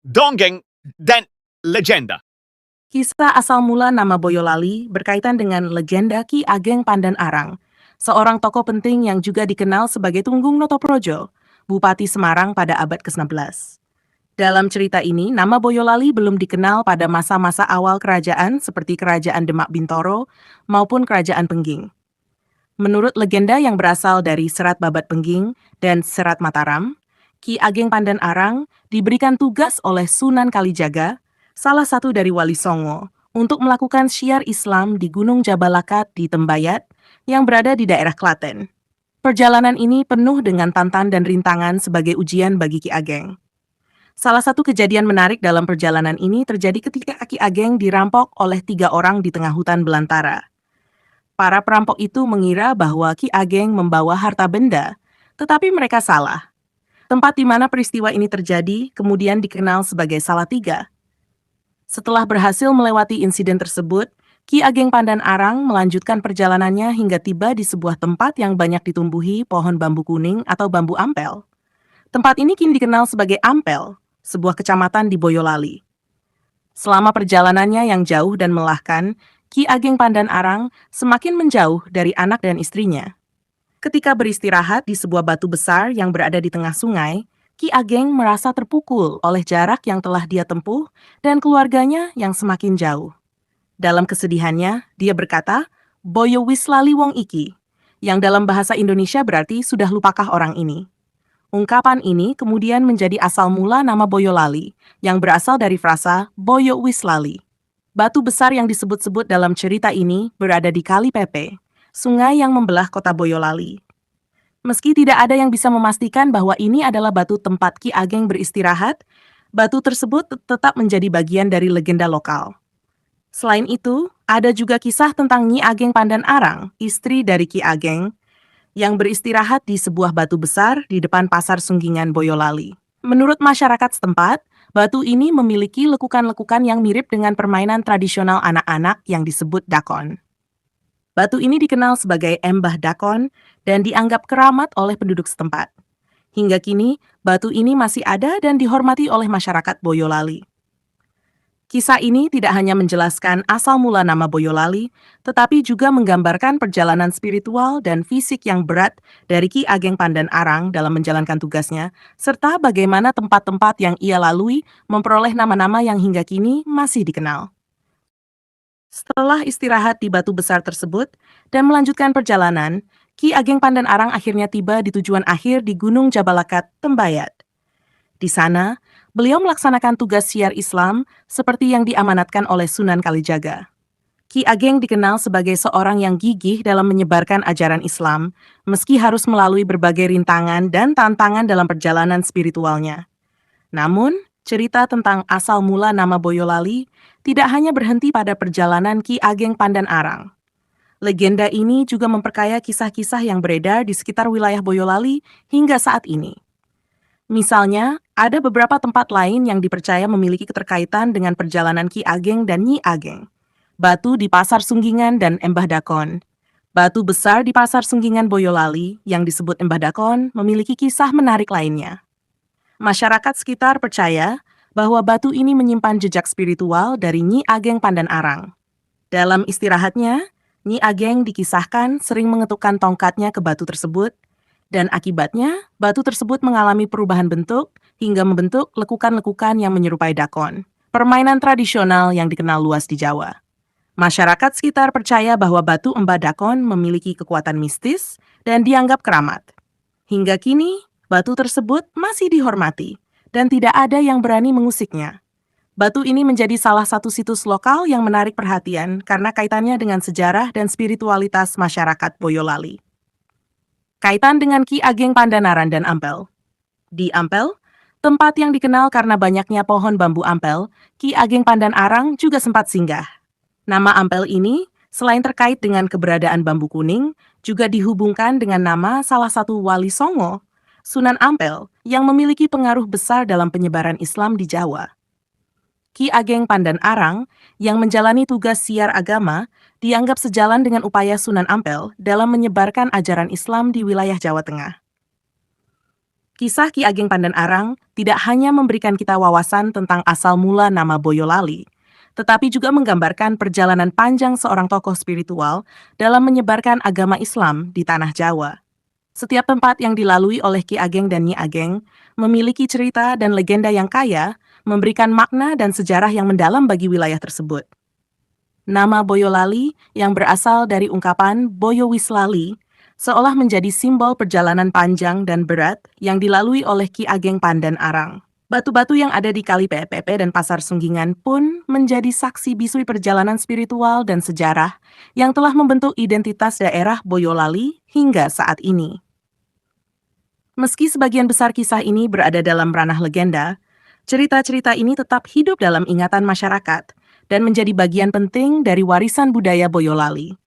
dongeng, dan legenda. Kisah asal mula nama Boyolali berkaitan dengan legenda Ki Ageng Pandan Arang, seorang tokoh penting yang juga dikenal sebagai Tunggung Notoprojo, Bupati Semarang pada abad ke-19. Dalam cerita ini, nama Boyolali belum dikenal pada masa-masa awal kerajaan seperti Kerajaan Demak Bintoro maupun Kerajaan Pengging. Menurut legenda yang berasal dari Serat Babat Pengging dan Serat Mataram, Ki Ageng Pandan Arang diberikan tugas oleh Sunan Kalijaga, salah satu dari Wali Songo, untuk melakukan syiar Islam di Gunung Jabal Lakat di Tembayat yang berada di daerah Klaten. Perjalanan ini penuh dengan tantangan dan rintangan sebagai ujian bagi Ki Ageng. Salah satu kejadian menarik dalam perjalanan ini terjadi ketika Ki Ageng dirampok oleh 3 orang di tengah hutan belantara. Para perampok itu mengira bahwa Ki Ageng membawa harta benda, tetapi mereka salah. Tempat di mana peristiwa ini terjadi kemudian dikenal sebagai Salatiga. Setelah berhasil melewati insiden tersebut, Ki Ageng Pandan Arang melanjutkan perjalanannya hingga tiba di sebuah tempat yang banyak ditumbuhi pohon bambu kuning atau bambu ampel. Tempat ini kini dikenal sebagai Ampel, sebuah kecamatan di Boyolali. Selama perjalanannya yang jauh dan melelahkan, Ki Ageng Pandan Arang semakin menjauh dari anak dan istrinya. Ketika beristirahat di sebuah batu besar yang berada di tengah sungai, Ki Ageng merasa terpukul oleh jarak yang telah dia tempuh dan keluarganya yang semakin jauh. Dalam kesedihannya, dia berkata, "Boyo wis lali wong iki," yang dalam bahasa Indonesia berarti sudah lupakah orang ini. Ungkapan ini kemudian menjadi asal mula nama Boyolali, yang berasal dari frasa Boyo wis lali. Batu besar yang disebut-sebut dalam cerita ini berada di Kali Pepe, sungai yang membelah kota Boyolali. Meski tidak ada yang bisa memastikan bahwa ini adalah batu tempat Ki Ageng beristirahat, batu tersebut tetap menjadi bagian dari legenda lokal. Selain itu, ada juga kisah tentang Nyi Ageng Pandan Arang, istri dari Ki Ageng, yang beristirahat di sebuah batu besar di depan pasar Sunggingan Boyolali. Menurut masyarakat setempat, batu ini memiliki lekukan-lekukan yang mirip dengan permainan tradisional anak-anak yang disebut dakon. Batu ini dikenal sebagai Embah Dakon dan dianggap keramat oleh penduduk setempat. Hingga kini, batu ini masih ada dan dihormati oleh masyarakat Boyolali. Kisah ini tidak hanya menjelaskan asal mula nama Boyolali, tetapi juga menggambarkan perjalanan spiritual dan fisik yang berat dari Ki Ageng Pandan Arang dalam menjalankan tugasnya, serta bagaimana tempat-tempat yang ia lalui memperoleh nama-nama yang hingga kini masih dikenal. Setelah istirahat di batu besar tersebut dan melanjutkan perjalanan, Ki Ageng Pandan Arang akhirnya tiba di tujuan akhir di Gunung Jabal Lakat, Tembayat. Di sana, beliau melaksanakan tugas syiar Islam seperti yang diamanatkan oleh Sunan Kalijaga. Ki Ageng dikenal sebagai seorang yang gigih dalam menyebarkan ajaran Islam, meski harus melalui berbagai rintangan dan tantangan dalam perjalanan spiritualnya. Namun, cerita tentang asal mula nama Boyolali tidak hanya berhenti pada perjalanan Ki Ageng Pandan Arang. Legenda ini juga memperkaya kisah-kisah yang beredar di sekitar wilayah Boyolali hingga saat ini. Misalnya, ada beberapa tempat lain yang dipercaya memiliki keterkaitan dengan perjalanan Ki Ageng dan Nyi Ageng. Batu di Pasar Sunggingan dan Embah Dakon. Batu besar di Pasar Sunggingan Boyolali yang disebut Embah Dakon memiliki kisah menarik lainnya. Masyarakat sekitar percaya bahwa batu ini menyimpan jejak spiritual dari Nyi Ageng Pandan Arang. Dalam istirahatnya, Nyi Ageng dikisahkan sering mengetukkan tongkatnya ke batu tersebut, dan akibatnya, batu tersebut mengalami perubahan bentuk hingga membentuk lekukan-lekukan yang menyerupai dakon, permainan tradisional yang dikenal luas di Jawa. Masyarakat sekitar percaya bahwa batu Embah Dakon memiliki kekuatan mistis dan dianggap keramat. Hingga kini, batu tersebut masih dihormati dan tidak ada yang berani mengusiknya. Batu ini menjadi salah satu situs lokal yang menarik perhatian karena kaitannya dengan sejarah dan spiritualitas masyarakat Boyolali. Kaitan dengan Ki Ageng Pandanaran dan Ampel. Di Ampel, tempat yang dikenal karena banyaknya pohon bambu ampel, Ki Ageng Pandan Arang juga sempat singgah. Nama Ampel ini, selain terkait dengan keberadaan bambu kuning, juga dihubungkan dengan nama salah satu wali Songo, Sunan Ampel, yang memiliki pengaruh besar dalam penyebaran Islam di Jawa. Ki Ageng Pandan Arang, yang menjalani tugas syiar agama, dianggap sejalan dengan upaya Sunan Ampel dalam menyebarkan ajaran Islam di wilayah Jawa Tengah. Kisah Ki Ageng Pandan Arang tidak hanya memberikan kita wawasan tentang asal mula nama Boyolali, tetapi juga menggambarkan perjalanan panjang seorang tokoh spiritual dalam menyebarkan agama Islam di tanah Jawa. Setiap tempat yang dilalui oleh Ki Ageng dan Nyi Ageng memiliki cerita dan legenda yang kaya, memberikan makna dan sejarah yang mendalam bagi wilayah tersebut. Nama Boyolali yang berasal dari ungkapan Boyo Wislali seolah menjadi simbol perjalanan panjang dan berat yang dilalui oleh Ki Ageng Pandan Arang. Batu-batu yang ada di Kali PPP dan Pasar Sunggingan pun menjadi saksi bisu perjalanan spiritual dan sejarah yang telah membentuk identitas daerah Boyolali hingga saat ini. Meski sebagian besar kisah ini berada dalam ranah legenda, cerita-cerita ini tetap hidup dalam ingatan masyarakat dan menjadi bagian penting dari warisan budaya Boyolali.